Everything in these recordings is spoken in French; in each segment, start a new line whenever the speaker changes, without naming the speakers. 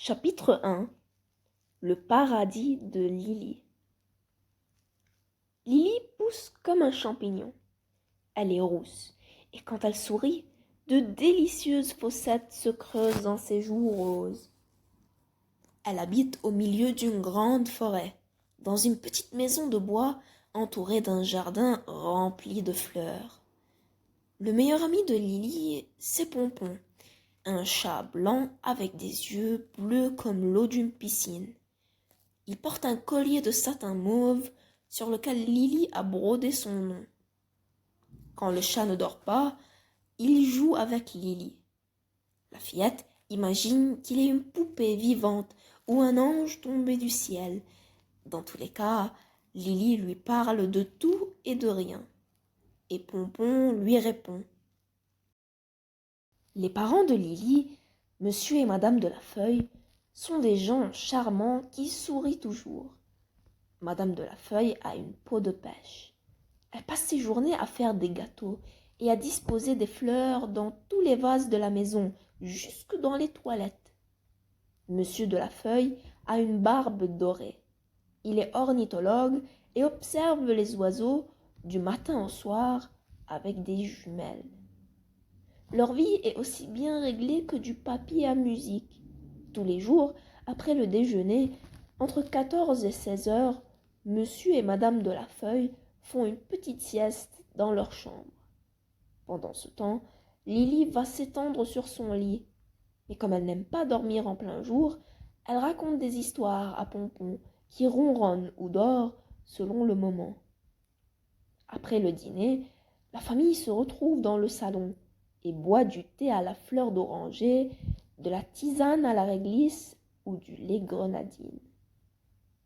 Chapitre 1. Le paradis de Lily. Lily pousse comme un champignon. Elle est rousse, et quand elle sourit, de délicieuses fossettes se creusent dans ses joues roses. Elle habite au milieu d'une grande forêt, dans une petite maison de bois entourée d'un jardin rempli de fleurs. Le meilleur ami de Lily, c'est Pompon, un chat blanc avec des yeux bleus comme l'eau d'une piscine. Il porte un collier de satin mauve sur lequel Lily a brodé son nom. Quand le chat ne dort pas, il joue avec Lily. La fillette imagine qu'il est une poupée vivante ou un ange tombé du ciel. Dans tous les cas, Lily lui parle de tout et de rien. Et Pompon lui répond. Les parents de Lily, monsieur et madame de la Feuille, sont des gens charmants qui sourient toujours. Madame de la Feuille a une peau de pêche. Elle passe ses journées à faire des gâteaux et à disposer des fleurs dans tous les vases de la maison, jusque dans les toilettes. Monsieur de la Feuille a une barbe dorée. Il est ornithologue et observe les oiseaux du matin au soir avec des jumelles. Leur vie est aussi bien réglée que du papier à musique. Tous les jours, après le déjeuner, entre 14 et 16 heures, monsieur et madame de la Feuille font une petite sieste dans leur chambre. Pendant ce temps, Lily va s'étendre sur son lit. Mais comme elle n'aime pas dormir en plein jour, elle raconte des histoires à Pompon, qui ronronne ou dort selon le moment. Après le dîner, la famille se retrouve dans le salon et boit du thé à la fleur d'oranger, de la tisane à la réglisse ou du lait grenadine.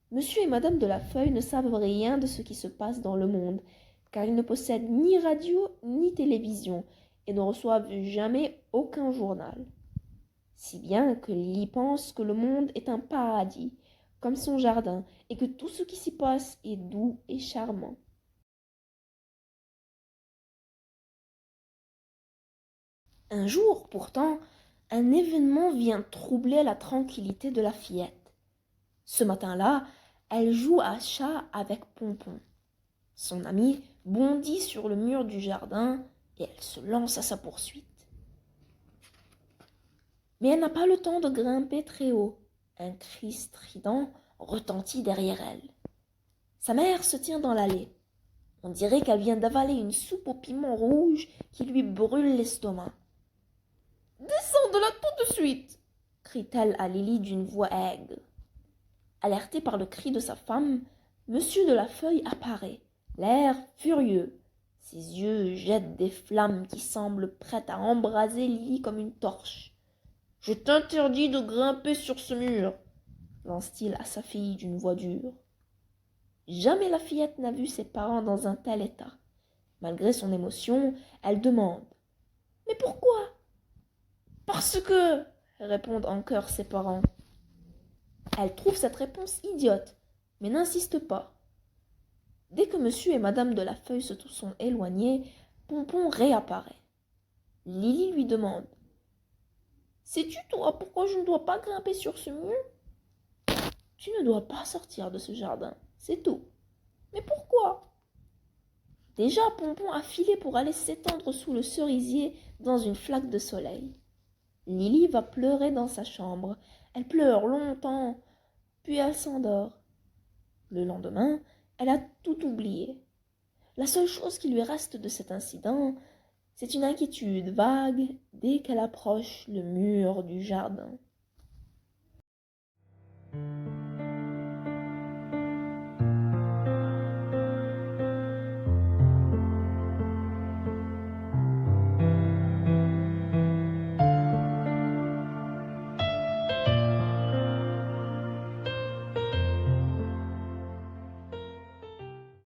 Monsieur et madame de la Feuille ne savent rien de ce qui se passe dans le monde, car ils ne possèdent ni radio ni télévision et ne reçoivent jamais aucun journal. Si bien que Lily pense que le monde est un paradis, comme son jardin, et que tout ce qui s'y passe est doux et charmant. Un jour, pourtant, un événement vient troubler la tranquillité de la fillette. Ce matin-là, elle joue à chat avec Pompon. Son amie bondit sur le mur du jardin et elle se lance à sa poursuite. Mais elle n'a pas le temps de grimper très haut. Un cri strident retentit derrière elle. Sa mère se tient dans l'allée. On dirait qu'elle vient d'avaler une soupe au piment rouge qui lui brûle l'estomac. « Descends de là tout de suite !» crie-t-elle à Lily d'une voix aigre. Alerté par le cri de sa femme, monsieur de la Feuille apparaît, l'air furieux. Ses yeux jettent des flammes qui semblent prêtes à embraser Lily comme une torche. « Je t'interdis de grimper sur ce mur !» lance-t-il à sa fille d'une voix dure. Jamais la fillette n'a vu ses parents dans un tel état. Malgré son émotion, elle demande « Mais pourquoi ?»« Parce que » répondent en chœur ses parents. Elle trouve cette réponse idiote, mais n'insiste pas. Dès que monsieur et madame de la Feuille se sont éloignés, Pompon réapparaît. Lily lui demande « Sais-tu, toi, pourquoi je ne dois pas grimper sur ce mur ?»« Tu ne dois pas sortir de ce jardin, c'est tout. »« Mais pourquoi ?» Déjà, Pompon a filé pour aller s'étendre sous le cerisier dans une flaque de soleil. Lily va pleurer dans sa chambre. Elle pleure longtemps, puis elle s'endort. Le lendemain, elle a tout oublié. La seule chose qui lui reste de cet incident, c'est une inquiétude vague dès qu'elle approche le mur du jardin.